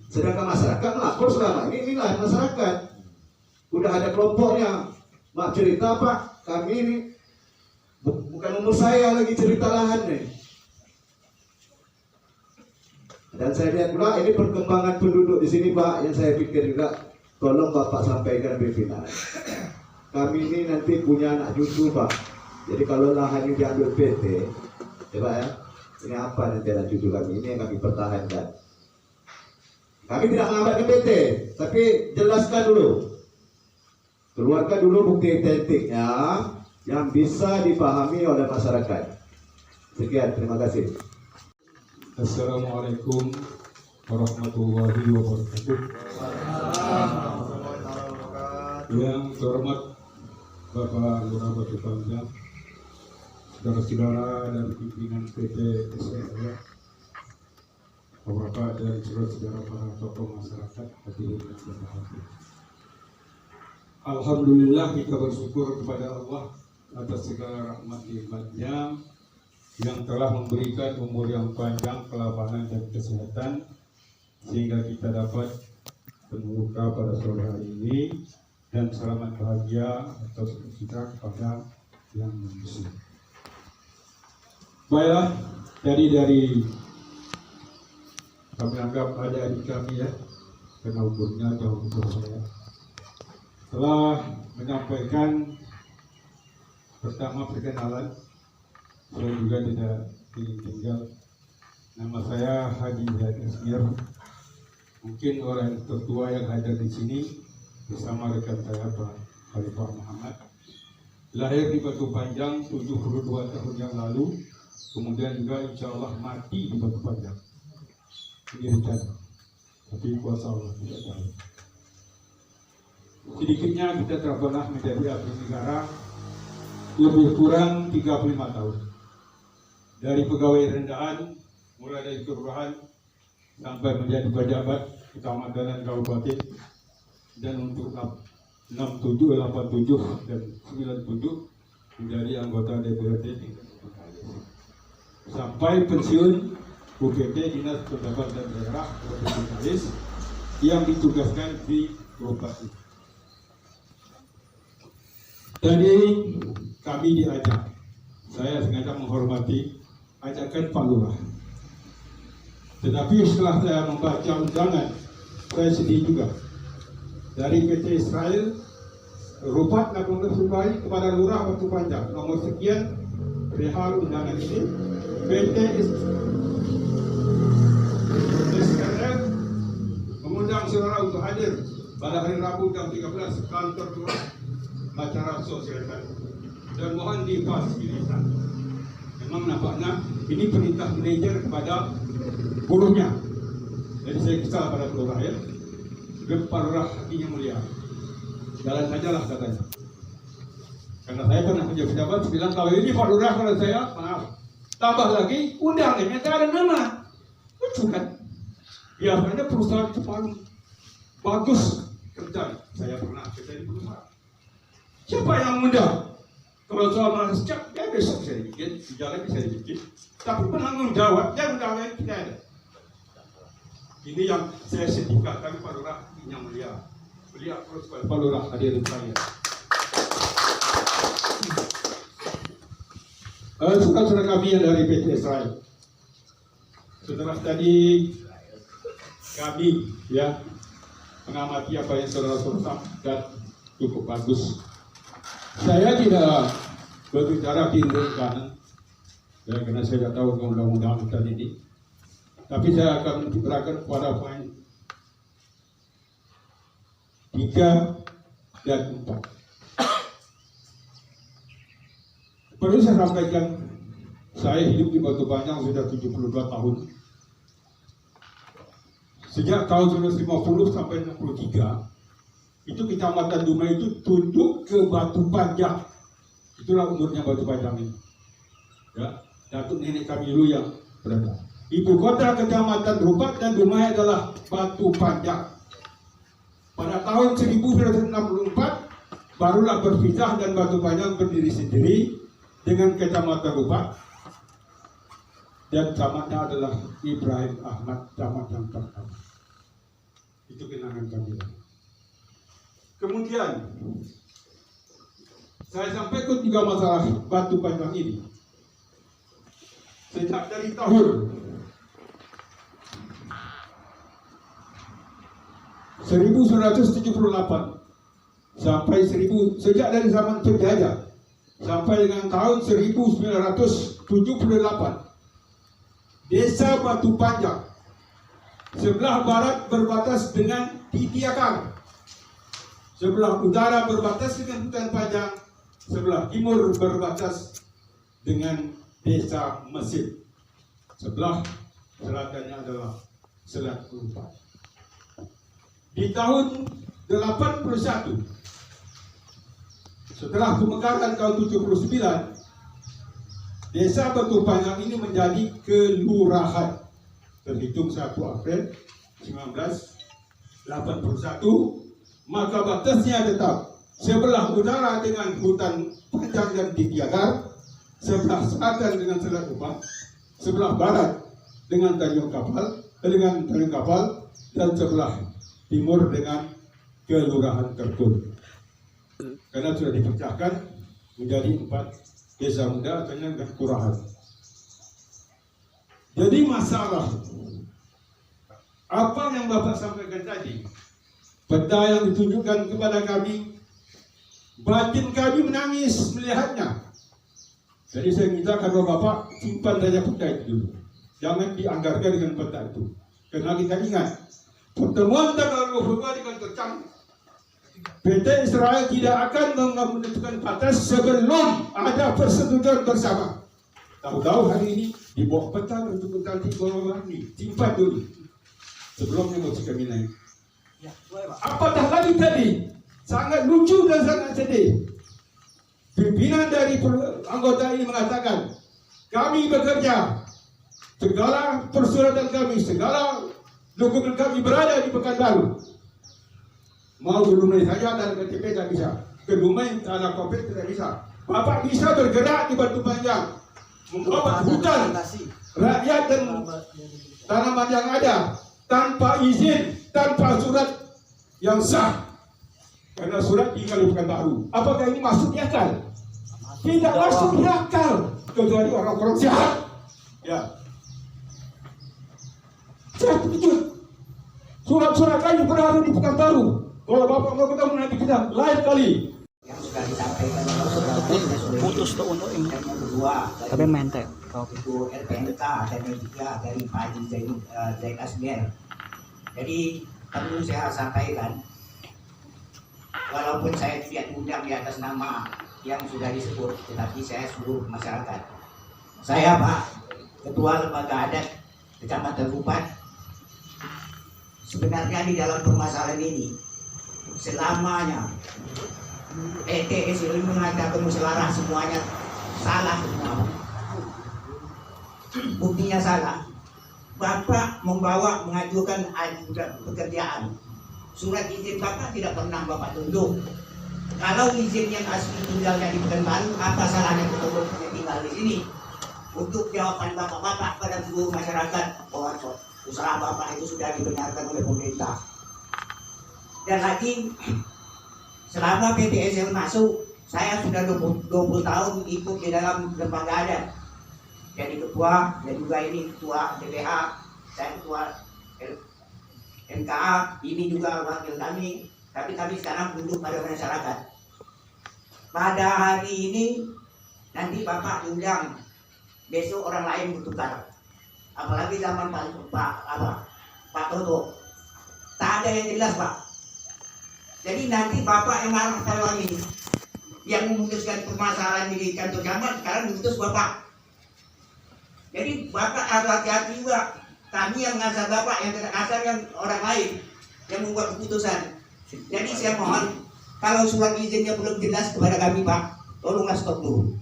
Sedangkan masyarakat melapor selama ini lahan masyarakat. Udah ada kelompoknya. Mak cerita Pak, kami ini bukan umur saya lagi cerita lahan nih. Dan saya lihat pula ini perkembangan penduduk di sini Pak, yang saya pikir juga tolong Bapak sampaikan pimpinan. Kami ini nanti punya anak cucu Pak. Jadi kalau lahan ini diambil PT, ya Pak ya, ini apa nanti anak cucu kami, ini yang kami pertahankan. Kami tidak menghambat PT, tapi jelaskan dulu. Keluarkan dulu bukti otentiknya yang bisa dipahami oleh masyarakat. Sekian, terima kasih. Assalamualaikum warahmatullahi wabarakatuh. Yang terhormat Bapak Lurah Batu Panjang, saudara-saudara dan pimpinan PT SRL, Bapak dan saudara-saudara para tokoh masyarakat hadirin yang berbahagia. Alhamdulillah kita bersyukur kepada Allah atas segala rahmat nikmatnya yang telah memberikan umur yang panjang, kelapangan dan kesehatan sehingga kita dapat berbuka pada sore hari ini dan selamat bahagia atau sukacita kepada yang manusia. Baiklah, jadi dari kami anggap ada adik kami ya, karena umurnya jauh umur saya, telah menyampaikan pertama perkenalan. Saya juga tidak ingin tinggal. Nama saya Haji Zaid Esmir. Mungkin orang tertua yang hadir di sini bersama rekan saya Pak Khalifah Muhammad. Lahir di Batu Panjang 72 tahun yang lalu, kemudian juga insya Allah mati di Batu Panjang. Ini rencana, tapi kuasa Allah tidak tahu. Sedikitnya kita telah pernah menjadi abdi negara lebih kurang 35 tahun. Dari pegawai rendahan, mulai dari kelurahan sampai menjadi pejabat kecamatan dan kabupaten, dan untuk 67, 87 dan 97 menjadi anggota DPRD sampai pensiun UPT Dinas Pendapatan Daerah Provinsi yang ditugaskan di Kabupaten. Tadi kami diajak, saya sengaja menghormati ajakan Pak Lurah. Tetapi setelah saya membaca undangan, saya sedih juga. Dari PT Israel, Rupat 18 Februari kepada Lurah Batu Panjang, nomor sekian, perihal undangan ini, PT Israel mengundang saudara untuk hadir pada hari Rabu jam 13 kantor Lurah acara sosial dan mohon difasilitasi. Memang nampaknya ini perintah manajer kepada buruhnya. Jadi saya kesal pada Lurah ya. Pak Lurah hatinya mulia. Jalan sajalah katanya. Karena saya pernah menjadi pejabat bilang kalau ini Pak Lurah kalau saya maaf. Tambah lagi undangannya tidak ada nama. Lucu kan? Biasanya perusahaan itu paling bagus kerja. Saya pernah kerja di perusahaan. Siapa yang mengundang? Kalau soal malas cek, ya besok bisa dibikin, di jalan bisa dibikin. Tapi penanggung jawab, yang undangan tidak ada. Ini yang saya sedihkan, tapi Pak Lurah yang mulia. Beliau terus Pak Lurah hadir di saya. Saudara kami yang dari PT Israel. Setelah tadi kami ya mengamati apa yang saudara-saudara dan cukup bagus. Saya tidak berbicara kiri kanan, ya, karena saya tidak tahu undang-undang tadi ini. Tapi saya akan menceritakan kepada poin 3 dan 4. Perlu saya sampaikan, saya hidup di Batu Panjang sudah 72 tahun. Sejak tahun 1950 sampai 63. Itu kecamatan Dumai itu tunduk ke Batu Panjang. Itulah umurnya Batu Panjang ini. Ya, datuk nenek kami dulu yang berada. Ibu kota kecamatan Rupat dan Dumai adalah Batu Panjang. Pada tahun 1964 barulah berpisah dan Batu Panjang berdiri sendiri dengan kecamatan Rupat. Dan camatnya adalah Ibrahim Ahmad, camat yang pertama. Itu kenangan kami. Kemudian saya sampaikan juga masalah Batu Panjang ini. Sejak dari tahun 1978 sampai sejak dari zaman penjajah sampai dengan tahun 1978 Desa Batu Panjang Sebelah barat berbatas dengan Titiakar. Sebelah utara berbatas dengan Hutan Panjang. Sebelah timur berbatas dengan Desa Mesir. Sebelah selatannya adalah Selat Kelumpan. Di tahun 81, setelah pemekaran tahun 79, Desa Batu Panjang ini menjadi kelurahan terhitung 1 April 1981. Maka batasnya tetap sebelah utara dengan Hutan Panjang dan Titiakar, sebelah selatan dengan Selat Kelumpan, sebelah barat dengan Tanjung Kapal, dan sebelah timur dengan Kelurahan Kertun. Karena sudah dipecahkan menjadi 4 desa muda dengan kelurahan. Jadi masalah apa yang Bapak sampaikan tadi, peta yang ditunjukkan kepada kami, batin kami menangis melihatnya. Jadi saya minta kalau Bapak simpan saja peta itu dulu, jangan dianggarkan dengan peta itu. Karena kita ingat pertemuan tanggal 2 Februari di kantor Cang, PT Israel tidak akan menentukan batas sebelum ada persetujuan bersama. Tahu-tahu hari ini dibawa peta untuk nanti golongan ini, simpan dulu sebelum emosi kami naik. Apatah lagi tadi, sangat lucu dan sangat sedih. Pimpinan dari anggota ini mengatakan, kami bekerja, segala persuratan kami, segala dokumen kami berada di Pekanbaru. Mau Dumai saja dan KTP tidak bisa, ke Dumai tanah Kopet tidak bisa. Bapak bisa bergerak di Batu Panjang, membawa hutan, rakyat dan tanaman yang ada tanpa izin, tanpa surat yang sah. Karena surat tinggal di Pekanbaru. Apakah ini masuk di akal? Tidak masuk di akal, kecuali orang-orang sehat. Ya. Saya setuju. Surat-surat kami berada di Pekanbaru. Kalau Bapak mau ketemu nanti kita live kali. Yang sudah disampaikan Putus tuh untuk ini. yang kedua Tapi mentek. Ibu RPNK dan yang ketiga dari Pak Haji Zain Asmier. Jadi perlu saya sampaikan, walaupun saya tidak diundang di atas nama yang sudah disebut, tetapi saya seluruh masyarakat. Saya Pak Ketua Lembaga Adat Kecamatan Rupat, sebenarnya di dalam permasalahan ini selamanya ETS ini mengatakan musyawarah semuanya salah semua. Buktinya salah. Bapak membawa mengajukan pekerjaan, surat izin Bapak tidak pernah Bapak tunduk. Kalau izin yang asli tinggalnya di Pekanbaru, apa salahnya untuk tinggal di sini? Untuk jawaban Bapak-Bapak pada seluruh masyarakat, bahwa usaha Bapak itu sudah dibenarkan oleh pemerintah. Dan lagi, selama PTSL masuk, saya sudah 20 tahun ikut di dalam lembaga adat. Jadi ketua, dan juga ini ketua DPH, saya ketua MKA, ini juga wakil kami, tapi kami sekarang duduk pada masyarakat. Pada hari ini, nanti Bapak diundang, besok orang lain bertukar. Apalagi zaman Pak Toto, tak ada yang jelas Pak. Jadi nanti Bapak yang marah pada ini, yang memutuskan permasalahan di kantor camat, sekarang memutus Bapak. Jadi Bapak harus hati-hati juga. Kami yang ngasar Bapak, yang tidak ngasar yang orang lain yang membuat keputusan. Jadi saya mohon, kalau surat izinnya belum jelas kepada kami Pak, tolonglah stop dulu.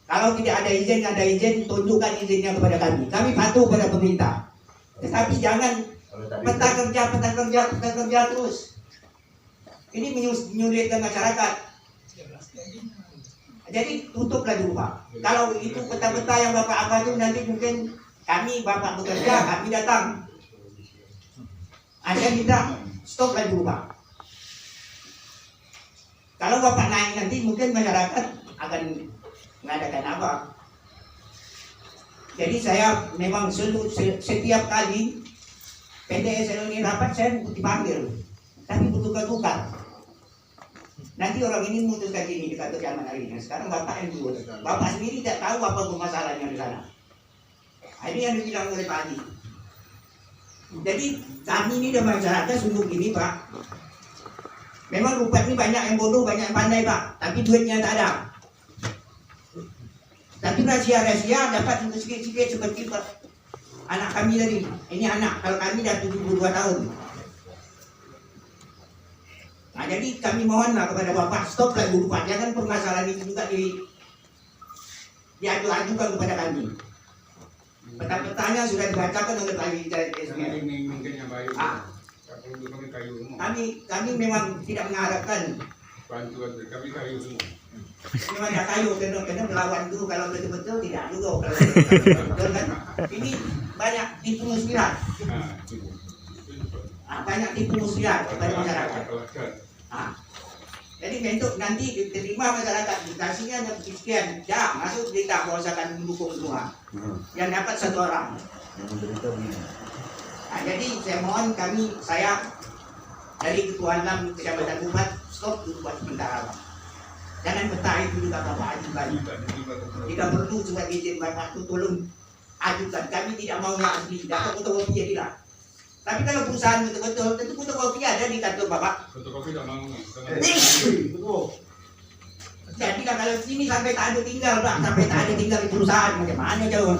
Kalau tidak ada izin, tunjukkan izinnya kepada kami. Kami patuh pada pemerintah. Tetapi jangan peta kerja terus. Ini menyulitkan masyarakat. Jadi tutuplah dulu Pak. Kalau itu peta-peta yang Bapak apa itu nanti mungkin kami Bapak bekerja, kami datang. Ada tidak, stoplah dulu Pak. Kalau Bapak naik nanti mungkin masyarakat akan mengadakan apa. Jadi saya memang setiap kali PTSL ini rapat saya dipanggil, tapi bertukar-tukar. Nanti orang ini memutuskan ini di kantor camat hari ini. Sekarang Bapak yang dulu. Bapak sendiri tidak tahu apa permasalahannya di sana. Ini yang dibilang oleh Pak Haji. Jadi kami ini dan masyarakat sungguh gini Pak. Memang Rupat ini banyak yang bodoh, banyak yang pandai Pak. Tapi duitnya tak ada. Tapi rahasia-rahasia dapat sedikit-sedikit seperti Pak. Anak kami tadi. Ini anak, kalau kami dah 72 tahun. Nah jadi kami mohonlah kepada Bapak, stoplah dulu Pak. Jangan permasalahan itu juga diajukan kepada kami. Peta-petanya sudah dibacakan oleh Pak Kami memang tidak mengharapkan memang ada kayu kena melawan dulu kalau betul-betul tidak juga kalau kan ini banyak tipu muslihat. Banyak tipu muslihat kepada masyarakat. Jadi bentuk nanti diterima masyarakat dikasihnya ada sekian, dah masuk berita bahwasakan mendukung semua. Yang dapat 1 orang. Jadi saya mohon saya dari Ketua 6 Kecamatan Rupat stop dulu buat sementara. Jangan peta itu juga Bapak ajukan. Jika perlu sudah izin Bapak itu tolong ajukan. Kami tidak mau asli, dapat fotokopi ya tidak. Tapi kalau perusahaan betul-betul, tentu fotokopi ada di kantor Bapak. Fotokopi tidak mau. Jadi kalau sini sampai tak ada tinggal Pak, sampai tak ada tinggal di perusahaan, macam mana jauh?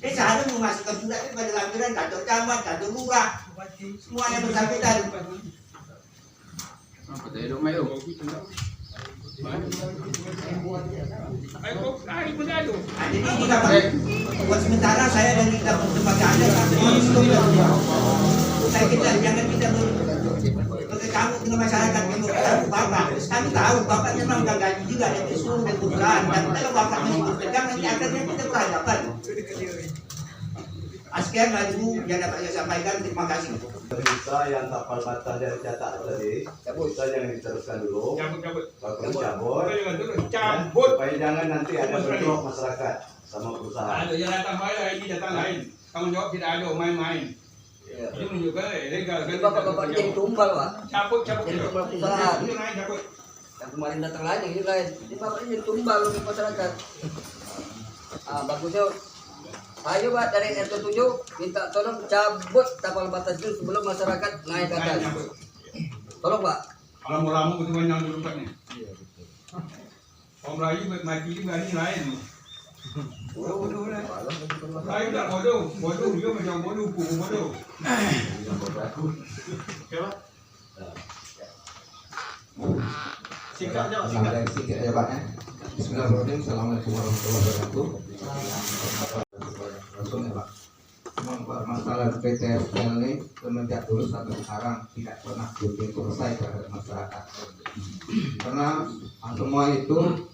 Saya harus memasukkan surat pada lampiran kantor camat, kantor lurah, semuanya bersangkutan. Jadi ini buat sementara saya dari tempat ada saya kita jangan kita berkecamuk dengan masyarakat yang berkecamuk Bapak. Kami tahu Bapak memang gak gaji juga ada disuruh dan kebetulan dan kalau Bapak masih berpegang nanti akhirnya kita berhadapan. Sekian dulu yang dapat saya sampaikan, terima kasih. Bisa yang kapal batas dari catat tadi, bisa jangan diteruskan dulu. Cabut. Supaya jangan nanti ada bentrok masyarakat sama perusahaan. Ada yang datang bayar, ini datang lain. Tanggung jawab tidak ada, main-main. Ini menunjukkan legal. Bapak jadi tumbal Pak. Cabut. Jadi tumbal perusahaan. Ini naik cabut. Yang kemarin datang lagi, ini lain. Ini Bapak jadi tumbal untuk masyarakat. Bagusnya. Ayo Pak dari RT 7 minta tolong cabut tapal batas itu sebelum masyarakat naik ke atas. Tolong Pak. Kalau mau ramu itu banyak dulu Pak nih. Om Melayu mati ini berani lain. Melayu tak bodoh dia macam bodoh, hukum bodoh. Singkat ya Pak. Bismillahirrahmanirrahim. Assalamualaikum warahmatullahi wabarakatuh. Masalah PTSL ini semenjak dulu sampai sekarang tidak pernah selesai terhadap masyarakat. Karena semua itu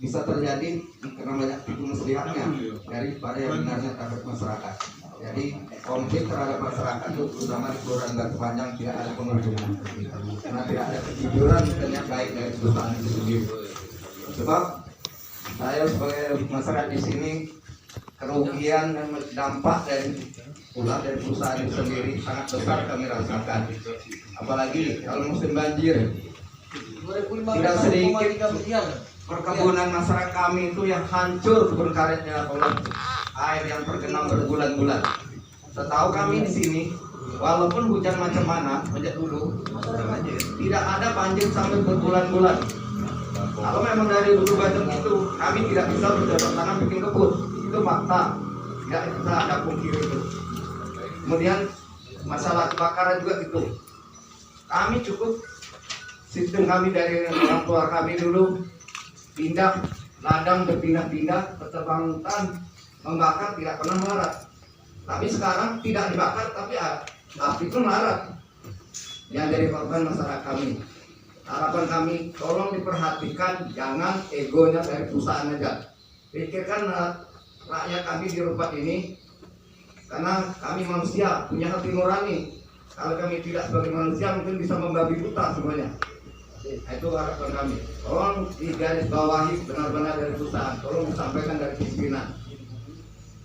bisa terjadi karena banyak tipu muslihatnya daripada yang benarnya terhadap masyarakat. Jadi konflik terhadap masyarakat itu terutama di Kelurahan Batu Panjang tidak ada pengunjungan karena tidak ada kejujuran dan yang baik dari perusahaan itu sendiri. Sebab saya sebagai masyarakat di sini kerugian dan dampak dari perusahaan itu sendiri sangat besar kami rasakan. Apalagi kalau musim banjir, tidak sedikit perkebunan masyarakat kami itu yang hancur kebun karetnya oleh air yang tergenang berbulan-bulan. Setahu kami di sini, walaupun hujan macam mana sejak dulu, tidak ada banjir sampai berbulan-bulan. Kalau memang dari dulu banjir itu, kami tidak bisa bercocok tanam bikin kebun. Itu fakta, tidak bisa ada pungkiri itu. Kemudian masalah kebakaran juga itu, kami cukup sistem kami dari orang tua kami dulu pindah ladang berpindah-pindah, berterbang hutan, membakar tidak pernah melarat. Tapi sekarang tidak dibakar tapi api itu melarat. Yang dari korban masyarakat kami. Harapan kami tolong diperhatikan, jangan egonya dari perusahaan aja. Pikirkan rakyat kami di Rupat ini, karena kami manusia punya hati nurani. Kalau kami tidak sebagai manusia mungkin bisa membabi buta semuanya. Itu harapan kami. Tolong digaris bawahi benar-benar dari perusahaan. Tolong disampaikan dari pimpinan.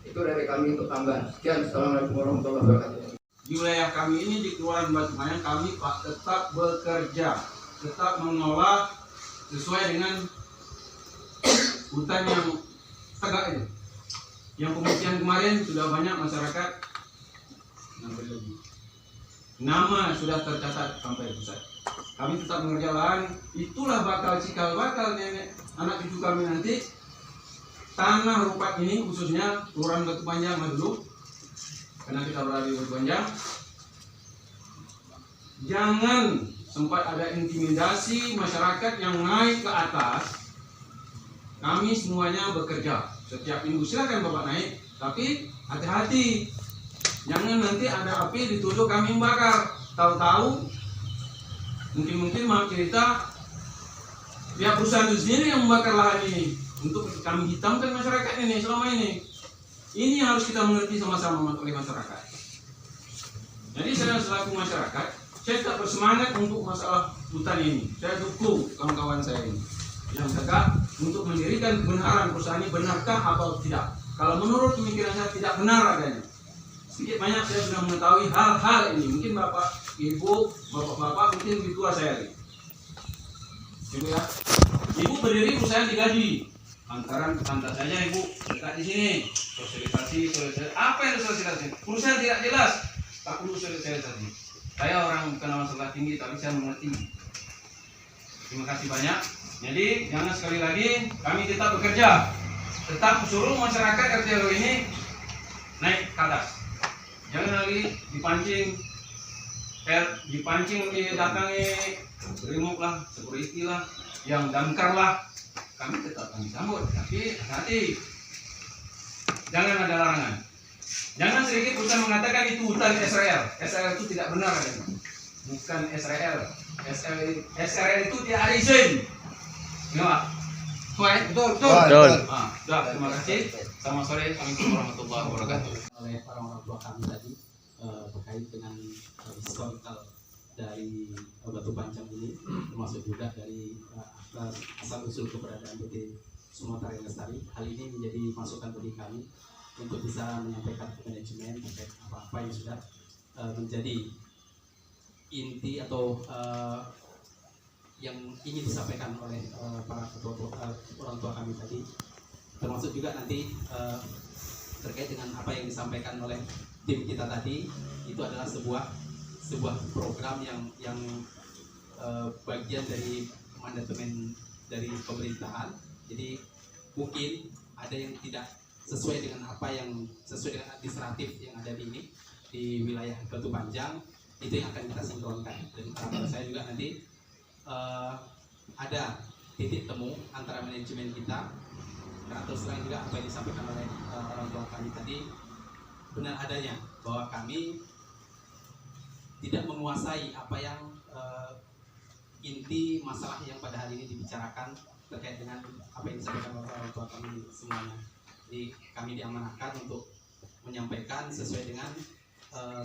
Itu dari kami untuk tambahan. Sekian. Assalamualaikum warahmatullahi wabarakatuh. Di wilayah kami ini di Kelurahan Batu Panjang kami tetap bekerja, tetap mengolah sesuai dengan hutan yang tegak itu. Yang pemutihan kemarin sudah banyak masyarakat yang berlebih. Nama sudah tercatat sampai pusat. Kami tetap mengerja lahan, itulah bakal cikal bakal nenek anak cucu kami nanti. Tanah rupak ini khususnya Kelurahan Batu Panjang dulu, karena kita berada di Batu Panjang. Jangan sempat ada intimidasi masyarakat yang naik ke atas. Kami semuanya bekerja setiap minggu, silakan Bapak naik, tapi hati-hati. Jangan nanti ada api dituduh kami membakar. Tahu-tahu mungkin maaf cerita pihak perusahaan itu sendiri yang membakar lahan ini untuk kami hitamkan masyarakat ini selama ini. Ini harus kita mengerti sama-sama oleh masyarakat. Jadi saya selaku masyarakat, saya tetap bersemangat untuk masalah hutan ini. Saya dukung kawan-kawan saya ini yang tegak untuk mendirikan kebenaran perusahaan ini, benarkah atau tidak. Kalau menurut pemikiran saya tidak benar adanya. Sedikit banyak saya sudah mengetahui hal-hal ini. Mungkin Bapak, Ibu, Bapak-Bapak mungkin lebih tua saya ini. Ibu ya, Ibu berdiri perusahaan digaji. Lantaran pantas saja Ibu dekat di sini. Sosialisasi. Apa yang sosialisasi? Perusahaan tidak jelas. Tak perlu sosialisasi. Saya orang bukan masalah tinggi, tapi saya mengerti. Terima kasih banyak. Jadi jangan sekali lagi kami tetap bekerja. Tetap suruh masyarakat RT RW ini naik ke atas. Jangan lagi dipancing didatangi brimob lah, security lah, yang damkar lah. Kami tetap kami sambut, tapi hati-hati. Jangan ada larangan. Jangan sedikit perusahaan mengatakan itu hutan Israel. Israel itu tidak benar. Bukan Israel. Israel itu tidak ada izin. Enggak. Betul. Terima kasih. Selamat sore. Assalamualaikum warahmatullahi wabarakatuh. Oleh orang tua kami tadi terkait dengan historical dari Batu Panjang ini, termasuk juga dari asal usul keberadaan PT Sumatera Lestari. Hal ini menjadi masukan bagi kami untuk bisa menyampaikan ke manajemen terkait apa-apa yang sudah menjadi inti atau yang ingin disampaikan oleh para orang tua kami tadi, termasuk juga nanti terkait dengan apa yang disampaikan oleh tim kita tadi. Itu adalah sebuah program yang bagian dari manajemen dari pemerintahan. Jadi mungkin ada yang tidak sesuai dengan apa yang sesuai dengan administratif yang ada di wilayah Batu Panjang, itu yang akan kita sinkronkan. Dan harapan saya juga nanti ada titik temu antara manajemen kita. Nah, terus terang juga apa yang disampaikan oleh orang tua kami tadi benar adanya, bahwa kami tidak menguasai apa yang inti masalah yang pada hari ini dibicarakan terkait dengan apa yang disampaikan oleh orang tua kami semuanya. Jadi kami diamanahkan untuk menyampaikan sesuai dengan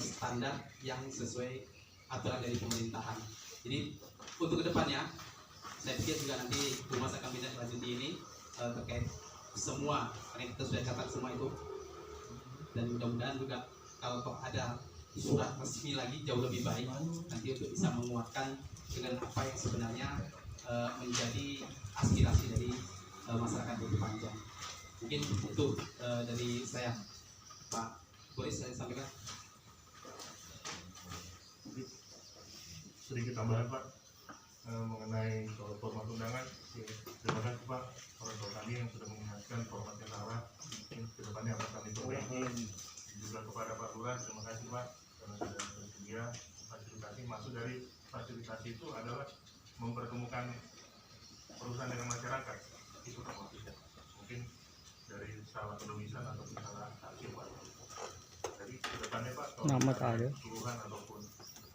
standar yang sesuai aturan dari pemerintahan. Jadi untuk kedepannya, saya pikir juga nanti Humas akan tindak lanjuti ini terkait semua, karena kita sudah catat semua itu, dan mudah-mudahan juga kalau ada surat resmi lagi jauh lebih baik nanti untuk bisa menguatkan dengan apa yang sebenarnya menjadi aspirasi dari masyarakat Batu Panjang. Mungkin itu dari saya, Pak Boris, saya sampaikan. Sedikit tambahan Pak mengenai soal format undangan. Terima kasih Pak orang tua kami yang sudah mengingatkan format yang arah. Mungkin kedepannya akan kami perbaiki. Juga kepada Pak Lurah, terima kasih Pak karena sudah bersedia fasilitasi. Maksud dari fasilitasi itu adalah mempertemukan perusahaan dengan masyarakat. Itu kan maksudnya. Mungkin dari salah penulisan ataupun salah hasil Pak. Jadi kedepannya Pak, kalau keseluruhan ataupun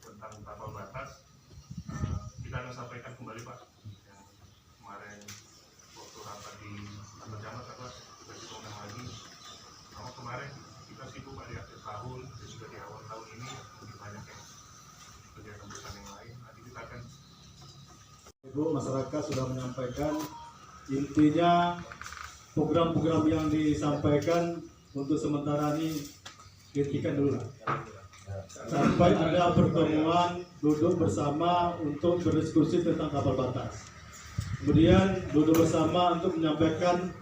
tentang tapal batas, kita akan sampaikan kembali Pak yang kemarin waktu rapat di kantor camat Pak, kita diundang lagi. Kalau kemarin kita sibuk Pak di akhir tahun dan juga di awal tahun ini mungkin banyak yang kegiatan perusahaan yang lain. Nanti kita akan Ibu, masyarakat sudah menyampaikan intinya program-program yang disampaikan untuk sementara ini dihentikan dulu sampai ada pertemuan duduk bersama untuk berdiskusi tentang tapal batas. Kemudian duduk bersama untuk menyampaikan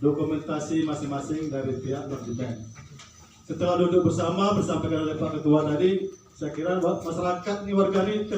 dokumentasi masing-masing dari pihak Berdibank. Setelah duduk bersama bersampaikan oleh Pak Ketua tadi, saya kira masyarakat ini warga ini